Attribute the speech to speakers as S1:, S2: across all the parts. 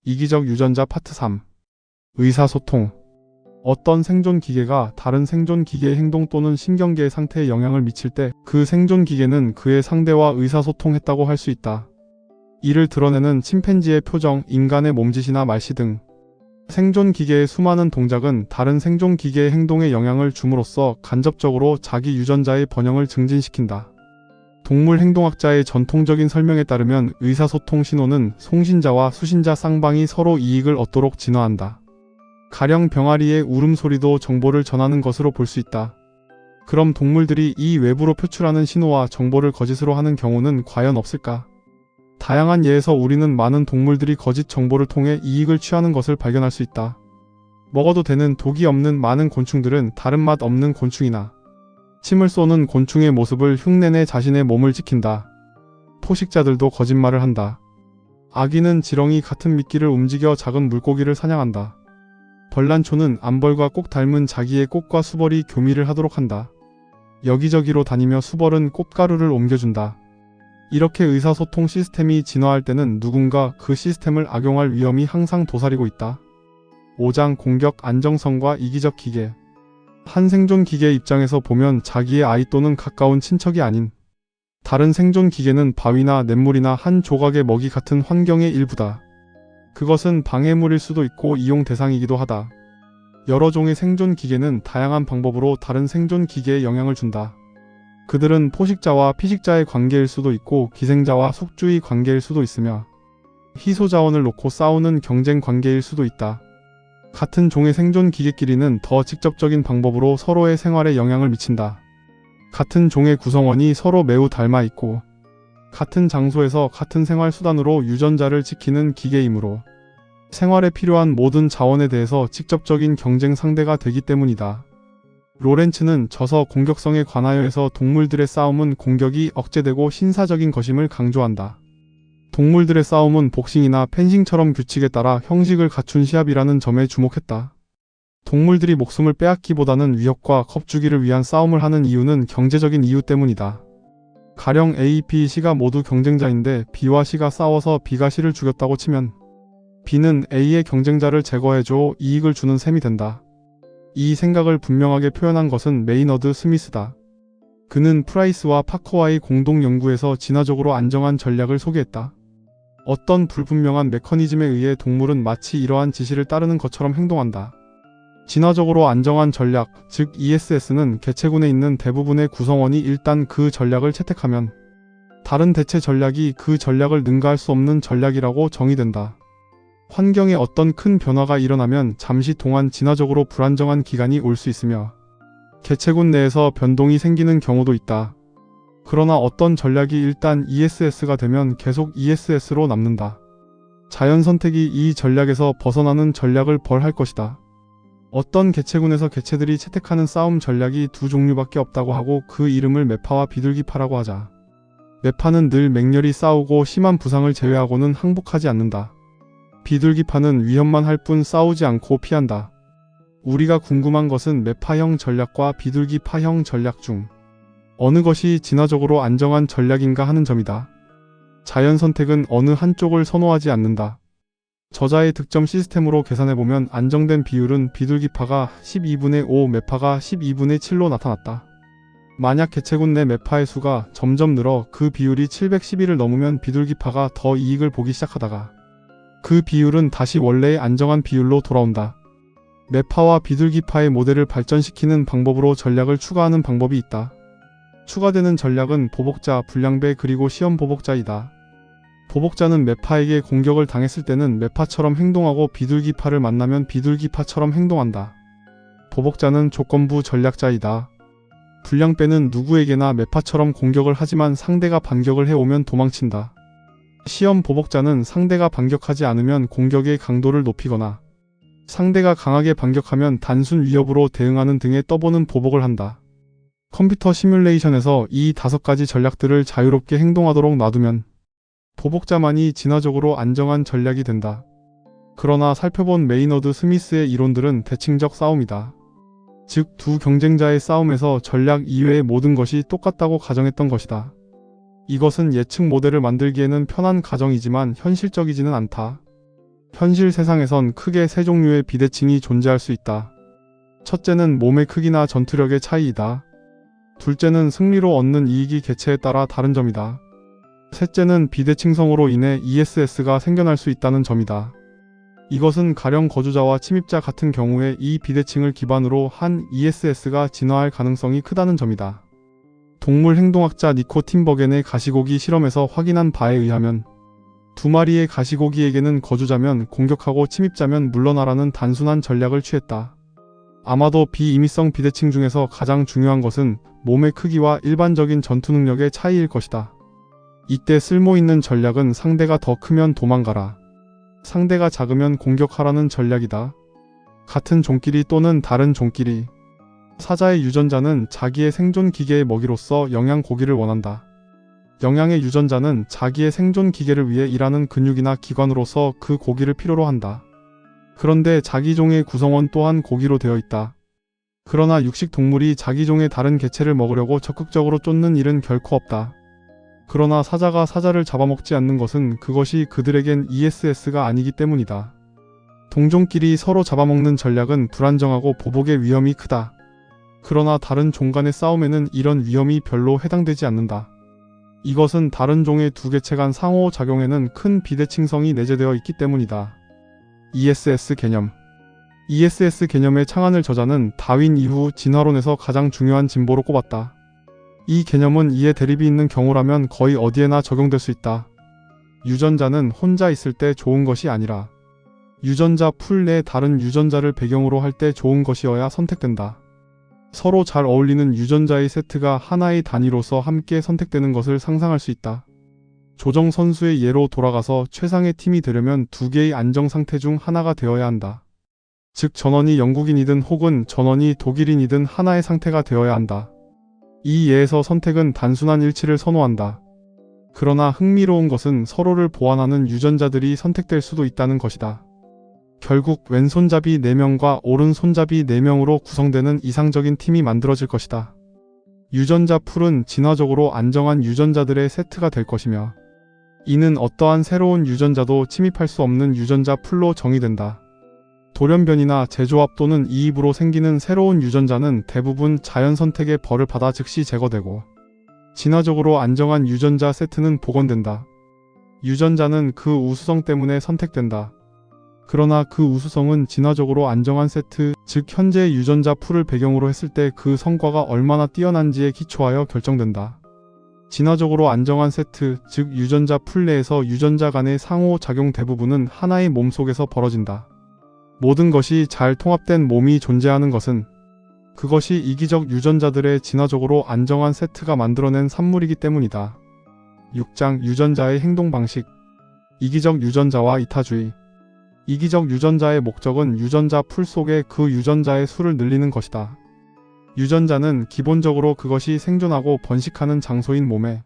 S1: 이기적 유전자 파트 3. 의사소통. 어떤 생존 기계가 다른 생존 기계의 행동 또는 신경계의 상태에 영향을 미칠 때 그 생존 기계는 그의 상대와 의사소통했다고 할 수 있다. 이를 드러내는 침팬지의 표정, 인간의 몸짓이나 말씨 등 생존 기계의 수많은 동작은 다른 생존 기계의 행동에 영향을 줌으로써 간접적으로 자기 유전자의 번영을 증진시킨다. 동물 행동학자의 전통적인 설명에 따르면 의사소통 신호는 송신자와 수신자 쌍방이 서로 이익을 얻도록 진화한다. 가령 병아리의 울음소리도 정보를 전하는 것으로 볼 수 있다. 그럼 동물들이 이 외부로 표출하는 신호와 정보를 거짓으로 하는 경우는 과연 없을까? 다양한 예에서 우리는 많은 동물들이 거짓 정보를 통해 이익을 취하는 것을 발견할 수 있다. 먹어도 되는 독이 없는 많은 곤충들은 다른 맛 없는 곤충이나 침을 쏘는 곤충의 모습을 흉내내 자신의 몸을 지킨다. 포식자들도 거짓말을 한다. 아기는 지렁이 같은 미끼를 움직여 작은 물고기를 사냥한다. 벌란초는 암벌과 꼭 닮은 자기의 꽃과 수벌이 교미를 하도록 한다. 여기저기로 다니며 수벌은 꽃가루를 옮겨준다. 이렇게 의사소통 시스템이 진화할 때는 누군가 그 시스템을 악용할 위험이 항상 도사리고 있다. 5장 공격 안정성과 이기적 기계. 한 생존 기계의 입장에서 보면 자기의 아이 또는 가까운 친척이 아닌 다른 생존 기계는 바위나 냇물이나 한 조각의 먹이 같은 환경의 일부다. 그것은 방해물일 수도 있고 이용 대상이기도 하다. 여러 종의 생존 기계는 다양한 방법으로 다른 생존 기계에 영향을 준다. 그들은 포식자와 피식자의 관계일 수도 있고 기생자와 속주의 관계일 수도 있으며 희소자원을 놓고 싸우는 경쟁 관계일 수도 있다. 같은 종의 생존 기계끼리는 더 직접적인 방법으로 서로의 생활에 영향을 미친다. 같은 종의 구성원이 서로 매우 닮아 있고 같은 장소에서 같은 생활 수단으로 유전자를 지키는 기계이므로 생활에 필요한 모든 자원에 대해서 직접적인 경쟁 상대가 되기 때문이다. 로렌츠는 저서 공격성에 관하여에서 동물들의 싸움은 공격이 억제되고 신사적인 것임을 강조한다. 동물들의 싸움은 복싱이나 펜싱처럼 규칙에 따라 형식을 갖춘 시합이라는 점에 주목했다. 동물들이 목숨을 빼앗기보다는 위협과 겁주기를 위한 싸움을 하는 이유는 경제적인 이유 때문이다. 가령 A, B, C가 모두 경쟁자인데 B와 C가 싸워서 B가 C를 죽였다고 치면 B는 A의 경쟁자를 제거해줘 이익을 주는 셈이 된다. 이 생각을 분명하게 표현한 것은 메이너드 스미스다. 그는 프라이스와 파커와의 공동 연구에서 진화적으로 안정한 전략을 소개했다. 어떤 불분명한 메커니즘에 의해 동물은 마치 이러한 지시를 따르는 것처럼 행동한다. 진화적으로 안정한 전략, 즉 ESS는 개체군에 있는 대부분의 구성원이 일단 그 전략을 채택하면 다른 대체 전략이 그 전략을 능가할 수 없는 전략이라고 정의된다. 환경에 어떤 큰 변화가 일어나면 잠시 동안 진화적으로 불안정한 기간이 올 수 있으며 개체군 내에서 변동이 생기는 경우도 있다. 그러나 어떤 전략이 일단 ESS가 되면 계속 ESS로 남는다. 자연 선택이 이 전략에서 벗어나는 전략을 벌할 것이다. 어떤 개체군에서 개체들이 채택하는 싸움 전략이 두 종류밖에 없다고 하고 그 이름을 매파와 비둘기파라고 하자. 매파는 늘 맹렬히 싸우고 심한 부상을 제외하고는 항복하지 않는다. 비둘기파는 위험만 할 뿐 싸우지 않고 피한다. 우리가 궁금한 것은 매파형 전략과 비둘기파형 전략 중 어느 것이 진화적으로 안정한 전략인가 하는 점이다. 자연 선택은 어느 한쪽을 선호하지 않는다. 저자의 득점 시스템으로 계산해보면 안정된 비율은 비둘기파가 12분의 5, 매파가 12분의 7로 나타났다. 만약 개체군 내 매파의 수가 점점 늘어 그 비율이 711을 넘으면 비둘기파가 더 이익을 보기 시작하다가 그 비율은 다시 원래의 안정한 비율로 돌아온다. 매파와 비둘기파의 모델을 발전시키는 방법으로 전략을 추가하는 방법이 있다. 추가되는 전략은 보복자, 불량배 그리고 시험 보복자이다. 보복자는 매파에게 공격을 당했을 때는 매파처럼 행동하고 비둘기파를 만나면 비둘기파처럼 행동한다. 보복자는 조건부 전략자이다. 불량배는 누구에게나 매파처럼 공격을 하지만 상대가 반격을 해오면 도망친다. 시험 보복자는 상대가 반격하지 않으면 공격의 강도를 높이거나 상대가 강하게 반격하면 단순 위협으로 대응하는 등의 떠보는 보복을 한다. 컴퓨터 시뮬레이션에서 이 5가지 전략들을 자유롭게 행동하도록 놔두면 보복자만이 진화적으로 안정한 전략이 된다. 그러나 살펴본 메이너드 스미스의 이론들은 대칭적 싸움이다. 즉, 두 경쟁자의 싸움에서 전략 이외의 모든 것이 똑같다고 가정했던 것이다. 이것은 예측 모델을 만들기에는 편한 가정이지만 현실적이지는 않다. 현실 세상에선 크게 세 종류의 비대칭이 존재할 수 있다. 첫째는 몸의 크기나 전투력의 차이이다. 둘째는 승리로 얻는 이익이 개체에 따라 다른 점이다. 셋째는 비대칭성으로 인해 ESS가 생겨날 수 있다는 점이다. 이것은 가령 거주자와 침입자 같은 경우에 이 비대칭을 기반으로 한 ESS가 진화할 가능성이 크다는 점이다. 동물 행동학자 니코 팀버겐의 가시고기 실험에서 확인한 바에 의하면 두 마리의 가시고기에게는 거주자면 공격하고 침입자면 물러나라는 단순한 전략을 취했다. 아마도 비임의성 비대칭 중에서 가장 중요한 것은 몸의 크기와 일반적인 전투 능력의 차이일 것이다. 이때 쓸모있는 전략은 상대가 더 크면 도망가라, 상대가 작으면 공격하라는 전략이다. 같은 종끼리 또는 다른 종끼리, 사자의 유전자는 자기의 생존 기계의 먹이로서 영양 고기를 원한다. 영양의 유전자는 자기의 생존 기계를 위해 일하는 근육이나 기관으로서 그 고기를 필요로 한다. 그런데 자기 종의 구성원 또한 고기로 되어 있다. 그러나 육식 동물이 자기 종의 다른 개체를 먹으려고 적극적으로 쫓는 일은 결코 없다. 그러나 사자가 사자를 잡아먹지 않는 것은 그것이 그들에겐 ESS가 아니기 때문이다. 동종끼리 서로 잡아먹는 전략은 불안정하고 보복의 위험이 크다. 그러나 다른 종 간의 싸움에는 이런 위험이 별로 해당되지 않는다. 이것은 다른 종의 두 개체 간 상호작용에는 큰 비대칭성이 내재되어 있기 때문이다. ESS 개념. ESS 개념의 창안을 저자는 다윈 이후 진화론에서 가장 중요한 진보로 꼽았다. 이 개념은 이에 대립이 있는 경우라면 거의 어디에나 적용될 수 있다. 유전자는 혼자 있을 때 좋은 것이 아니라 유전자 풀 내 다른 유전자를 배경으로 할 때 좋은 것이어야 선택된다. 서로 잘 어울리는 유전자의 세트가 하나의 단위로서 함께 선택되는 것을 상상할 수 있다. 조정 선수의 예로 돌아가서 최상의 팀이 되려면 두 개의 안정 상태 중 하나가 되어야 한다. 즉 전원이 영국인이든 혹은 전원이 독일인이든 하나의 상태가 되어야 한다. 이 예에서 선택은 단순한 일치를 선호한다. 그러나 흥미로운 것은 서로를 보완하는 유전자들이 선택될 수도 있다는 것이다. 결국 왼손잡이 4명과 오른손잡이 4명으로 구성되는 이상적인 팀이 만들어질 것이다. 유전자 풀은 진화적으로 안정한 유전자들의 세트가 될 것이며 이는 어떠한 새로운 유전자도 침입할 수 없는 유전자 풀로 정의된다. 돌연변이나 재조합 또는 이입으로 생기는 새로운 유전자는 대부분 자연 선택의 벌을 받아 즉시 제거되고 진화적으로 안정한 유전자 세트는 복원된다. 유전자는 그 우수성 때문에 선택된다. 그러나 그 우수성은 진화적으로 안정한 세트, 즉 현재의 유전자 풀을 배경으로 했을 때 그 성과가 얼마나 뛰어난지에 기초하여 결정된다. 진화적으로 안정한 세트, 즉 유전자 풀 내에서 유전자 간의 상호작용 대부분은 하나의 몸 속에서 벌어진다. 모든 것이 잘 통합된 몸이 존재하는 것은 그것이 이기적 유전자들의 진화적으로 안정한 세트가 만들어낸 산물이기 때문이다. 6장 유전자의 행동 방식. 이기적 유전자와 이타주의. 이기적 유전자의 목적은 유전자 풀 속에 그 유전자의 수를 늘리는 것이다. 유전자는 기본적으로 그것이 생존하고 번식하는 장소인 몸에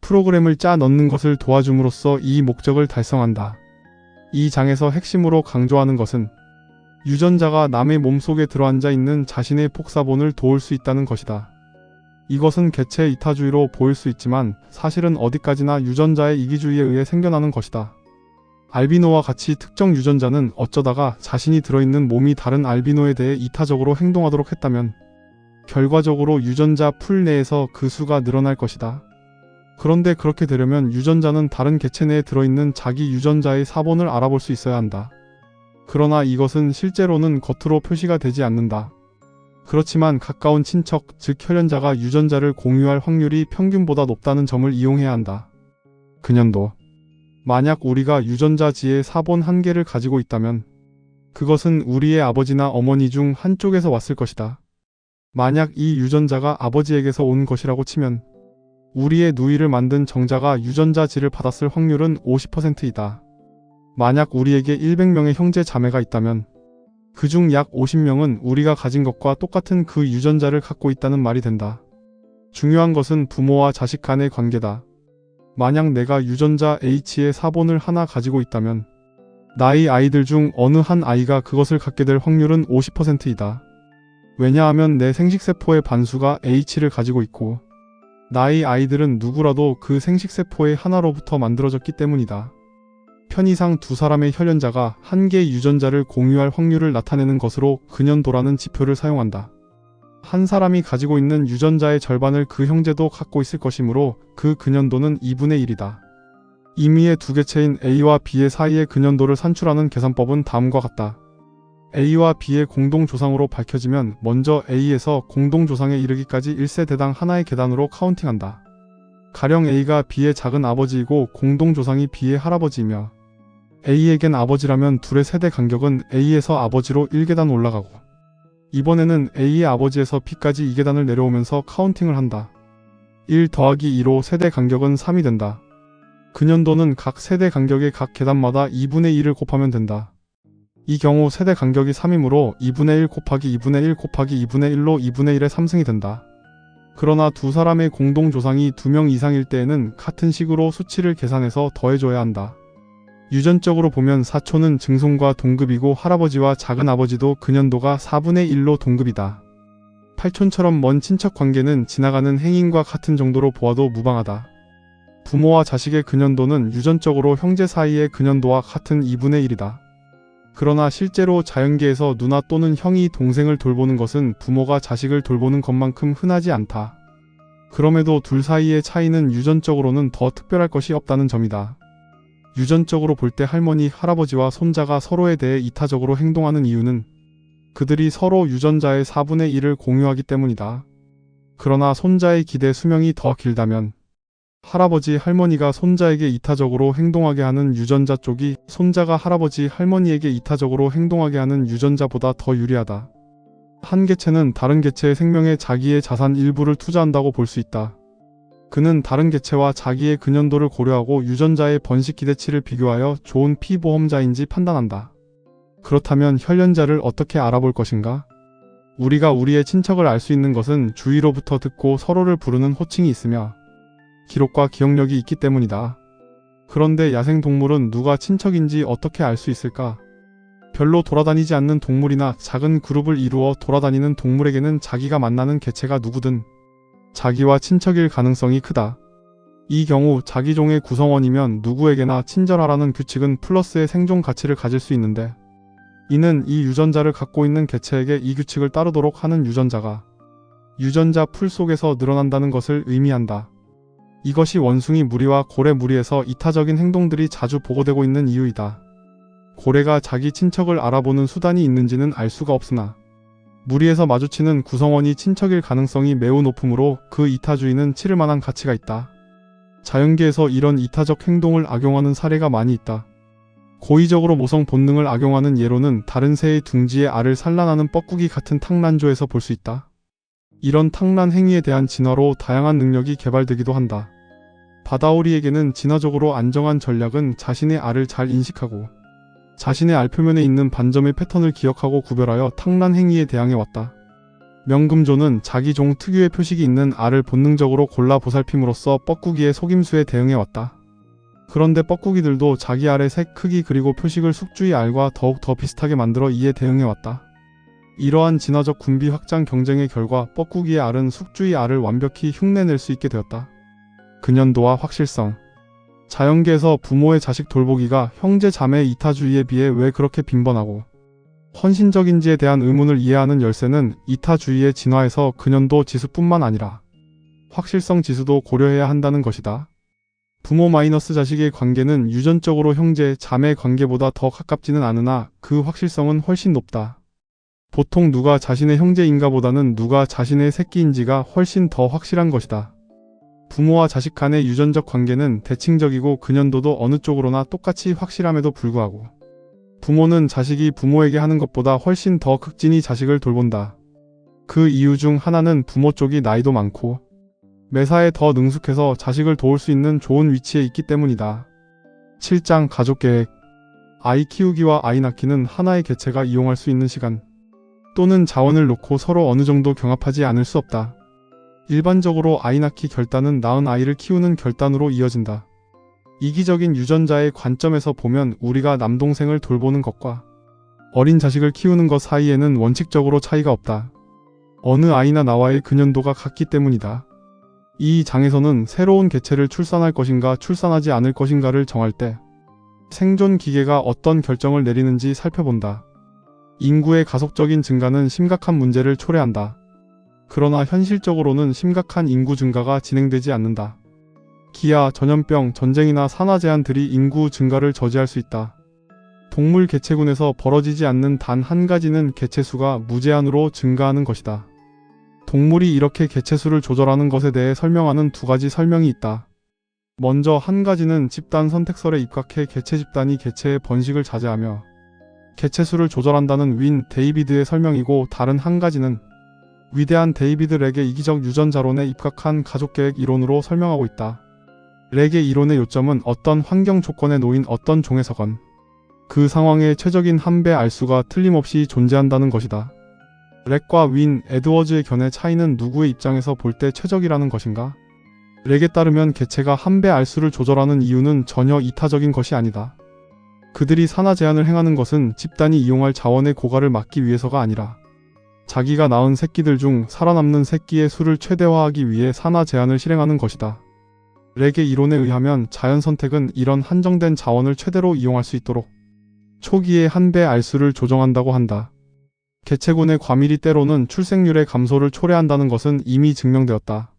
S1: 프로그램을 짜 넣는 것을 도와줌으로써 이 목적을 달성한다. 이 장에서 핵심으로 강조하는 것은 유전자가 남의 몸속에 들어앉아 있는 자신의 폭사본을 도울 수 있다는 것이다. 이것은 개체 이타주의로 보일 수 있지만 사실은 어디까지나 유전자의 이기주의에 의해 생겨나는 것이다. 알비노와 같이 특정 유전자는 어쩌다가 자신이 들어있는 몸이 다른 알비노에 대해 이타적으로 행동하도록 했다면 결과적으로 유전자 풀 내에서 그 수가 늘어날 것이다. 그런데 그렇게 되려면 유전자는 다른 개체 내에 들어있는 자기 유전자의 사본을 알아볼 수 있어야 한다. 그러나 이것은 실제로는 겉으로 표시가 되지 않는다. 그렇지만 가까운 친척, 즉 혈연자가 유전자를 공유할 확률이 평균보다 높다는 점을 이용해야 한다. 근연도. 만약 우리가 유전자지의 사본 1개를 가지고 있다면 그것은 우리의 아버지나 어머니 중 한쪽에서 왔을 것이다. 만약 이 유전자가 아버지에게서 온 것이라고 치면 우리의 누이를 만든 정자가 유전자지를 받았을 확률은 50%이다. 만약 우리에게 100명의 형제 자매가 있다면 그중 약 50명은 우리가 가진 것과 똑같은 그 유전자를 갖고 있다는 말이 된다. 중요한 것은 부모와 자식 간의 관계다. 만약 내가 유전자 H의 사본을 하나 가지고 있다면 나의 아이들 중 어느 한 아이가 그것을 갖게 될 확률은 50%이다. 왜냐하면 내 생식세포의 반수가 H를 가지고 있고 나의 아이들은 누구라도 그 생식세포의 하나로부터 만들어졌기 때문이다. 편의상 두 사람의 혈연자가 한 개의 유전자를 공유할 확률을 나타내는 것으로 근연도라는 지표를 사용한다. 한 사람이 가지고 있는 유전자의 절반을 그 형제도 갖고 있을 것이므로 그 근연도는 2분의 1이다. 임의의 두 개체인 A와 B의 사이의 근연도를 산출하는 계산법은 다음과 같다. A와 B의 공동조상으로 밝혀지면 먼저 A에서 공동조상에 이르기까지 1세대당 하나의 계단으로 카운팅한다. 가령 A가 B의 작은 아버지이고 공동조상이 B의 할아버지이며 A에겐 아버지라면 둘의 세대 간격은 A에서 아버지로 1계단 올라가고 이번에는 A의 아버지에서 B까지 2계단을 내려오면서 카운팅을 한다. 1 더하기 2로 세대 간격은 3이 된다. 근연도는 각 세대 간격의 각 계단마다 2분의 1을 곱하면 된다. 이 경우 세대 간격이 3이므로 2분의 1 곱하기 2분의 1 곱하기 2분의 1로 2분의 1의 3승이 된다. 그러나 두 사람의 공동조상이 2명 이상일 때에는 같은 식으로 수치를 계산해서 더해줘야 한다. 유전적으로 보면 사촌은 증손과 동급이고 할아버지와 작은아버지도 근연도가 4분의 1로 동급이다. 팔촌처럼 먼 친척 관계는 지나가는 행인과 같은 정도로 보아도 무방하다. 부모와 자식의 근연도는 유전적으로 형제 사이의 근연도와 같은 2분의 1이다. 그러나 실제로 자연계에서 누나 또는 형이 동생을 돌보는 것은 부모가 자식을 돌보는 것만큼 흔하지 않다. 그럼에도 둘 사이의 차이는 유전적으로는 더 특별할 것이 없다는 점이다. 유전적으로 볼 때 할머니, 할아버지와 손자가 서로에 대해 이타적으로 행동하는 이유는 그들이 서로 유전자의 4분의 1을 공유하기 때문이다. 그러나 손자의 기대 수명이 더 길다면 할아버지, 할머니가 손자에게 이타적으로 행동하게 하는 유전자 쪽이 손자가 할아버지, 할머니에게 이타적으로 행동하게 하는 유전자보다 더 유리하다. 한 개체는 다른 개체의 생명에 자기의 자산 일부를 투자한다고 볼 수 있다. 그는 다른 개체와 자기의 근연도를 고려하고 유전자의 번식 기대치를 비교하여 좋은 피보험자인지 판단한다. 그렇다면 혈연자를 어떻게 알아볼 것인가? 우리가 우리의 친척을 알 수 있는 것은 주위로부터 듣고 서로를 부르는 호칭이 있으며 기록과 기억력이 있기 때문이다. 그런데 야생동물은 누가 친척인지 어떻게 알 수 있을까? 별로 돌아다니지 않는 동물이나 작은 그룹을 이루어 돌아다니는 동물에게는 자기가 만나는 개체가 누구든 자기와 친척일 가능성이 크다. 이 경우 자기 종의 구성원이면 누구에게나 친절하라는 규칙은 플러스의 생존 가치를 가질 수 있는데 이는 이 유전자를 갖고 있는 개체에게 이 규칙을 따르도록 하는 유전자가 유전자 풀 속에서 늘어난다는 것을 의미한다. 이것이 원숭이 무리와 고래 무리에서 이타적인 행동들이 자주 보고되고 있는 이유이다. 고래가 자기 친척을 알아보는 수단이 있는지는 알 수가 없으나 무리에서 마주치는 구성원이 친척일 가능성이 매우 높으므로 그 이타주의는 치를 만한 가치가 있다. 자연계에서 이런 이타적 행동을 악용하는 사례가 많이 있다. 고의적으로 모성 본능을 악용하는 예로는 다른 새의 둥지에 알을 산란하는 뻐꾸기 같은 탕란조에서 볼 수 있다. 이런 탕란 행위에 대한 진화로 다양한 능력이 개발되기도 한다. 바다오리에게는 진화적으로 안정한 전략은 자신의 알을 잘 인식하고 자신의 알 표면에 있는 반점의 패턴을 기억하고 구별하여 탕란 행위에 대항해 왔다. 명금조는 자기 종 특유의 표식이 있는 알을 본능적으로 골라 보살핌으로써 뻐꾸기의 속임수에 대응해 왔다. 그런데 뻐꾸기들도 자기 알의 색, 크기 그리고 표식을 숙주의 알과 더욱 더 비슷하게 만들어 이에 대응해 왔다. 이러한 진화적 군비 확장 경쟁의 결과 뻐꾸기의 알은 숙주의 알을 완벽히 흉내낼 수 있게 되었다. 근연도와 확실성. 자연계에서 부모의 자식 돌보기가 형제 자매 이타주의에 비해 왜 그렇게 빈번하고 헌신적인지에 대한 의문을 이해하는 열쇠는 이타주의의 진화에서 근연도 지수뿐만 아니라 확실성 지수도 고려해야 한다는 것이다. 부모 마이너스 자식의 관계는 유전적으로 형제, 자매 관계보다 더 가깝지는 않으나 그 확실성은 훨씬 높다. 보통 누가 자신의 형제인가 보다는 누가 자신의 새끼인지가 훨씬 더 확실한 것이다. 부모와 자식 간의 유전적 관계는 대칭적이고 근연도도 어느 쪽으로나 똑같이 확실함에도 불구하고 부모는 자식이 부모에게 하는 것보다 훨씬 더 극진히 자식을 돌본다. 그 이유 중 하나는 부모 쪽이 나이도 많고 매사에 더 능숙해서 자식을 도울 수 있는 좋은 위치에 있기 때문이다. 7장 가족계획. 아이 키우기와 아이 낳기는 하나의 개체가 이용할 수 있는 시간 또는 자원을 놓고 서로 어느 정도 경합하지 않을 수 없다. 일반적으로 아이 낳기 결단은 낳은 아이를 키우는 결단으로 이어진다. 이기적인 유전자의 관점에서 보면 우리가 남동생을 돌보는 것과 어린 자식을 키우는 것 사이에는 원칙적으로 차이가 없다. 어느 아이나 나와의 근연도가 같기 때문이다. 이 장에서는 새로운 개체를 출산할 것인가 출산하지 않을 것인가를 정할 때 생존 기계가 어떤 결정을 내리는지 살펴본다. 인구의 가속적인 증가는 심각한 문제를 초래한다. 그러나 현실적으로는 심각한 인구 증가가 진행되지 않는다. 기아, 전염병, 전쟁이나 산화 제한들이 인구 증가를 저지할 수 있다. 동물 개체군에서 벌어지지 않는 단 한 가지는 개체수가 무제한으로 증가하는 것이다. 동물이 이렇게 개체수를 조절하는 것에 대해 설명하는 두 가지 설명이 있다. 먼저 한 가지는 집단 선택설에 입각해 개체 집단이 개체의 번식을 자제하며 개체수를 조절한다는 윈 데이비드의 설명이고, 다른 한 가지는 위대한 데이비드 렉의 이기적 유전자론에 입각한 가족계획 이론으로 설명하고 있다. 렉의 이론의 요점은 어떤 환경 조건에 놓인 어떤 종에서건 그 상황의 최적인 한배 알수가 틀림없이 존재한다는 것이다. 렉과 윈 에드워즈의 견해 차이는 누구의 입장에서 볼 때 최적이라는 것인가? 렉에 따르면 개체가 한배 알수를 조절하는 이유는 전혀 이타적인 것이 아니다. 그들이 산화 제한을 행하는 것은 집단이 이용할 자원의 고갈을 막기 위해서가 아니라 자기가 낳은 새끼들 중 살아남는 새끼의 수를 최대화하기 위해 산화 제한을 실행하는 것이다. 렉의 이론에 의하면 자연 선택은 이런 한정된 자원을 최대로 이용할 수 있도록 초기에 한배 알수를 조정한다고 한다. 개체군의 과밀이 때로는 출생률의 감소를 초래한다는 것은 이미 증명되었다.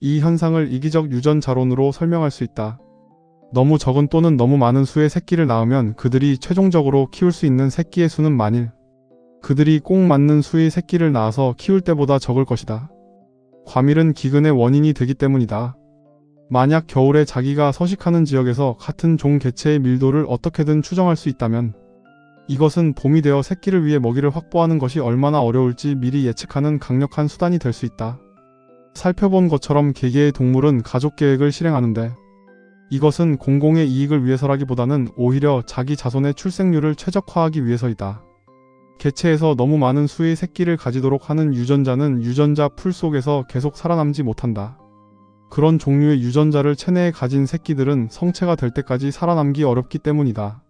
S1: 이 현상을 이기적 유전자론으로 설명할 수 있다. 너무 적은 또는 너무 많은 수의 새끼를 낳으면 그들이 최종적으로 키울 수 있는 새끼의 수는 만일 그들이 꼭 맞는 수의 새끼를 낳아서 키울 때보다 적을 것이다. 과밀은 기근의 원인이 되기 때문이다. 만약 겨울에 자기가 서식하는 지역에서 같은 종 개체의 밀도를 어떻게든 추정할 수 있다면 이것은 봄이 되어 새끼를 위해 먹이를 확보하는 것이 얼마나 어려울지 미리 예측하는 강력한 수단이 될 수 있다. 살펴본 것처럼 개개의 동물은 가족 계획을 실행하는데 이것은 공공의 이익을 위해서라기보다는 오히려 자기 자손의 출생률을 최적화하기 위해서이다. 개체에서 너무 많은 수의 새끼를 가지도록 하는 유전자는 유전자 풀 속에서 계속 살아남지 못한다. 그런 종류의 유전자를 체내에 가진 새끼들은 성체가 될 때까지 살아남기 어렵기 때문이다.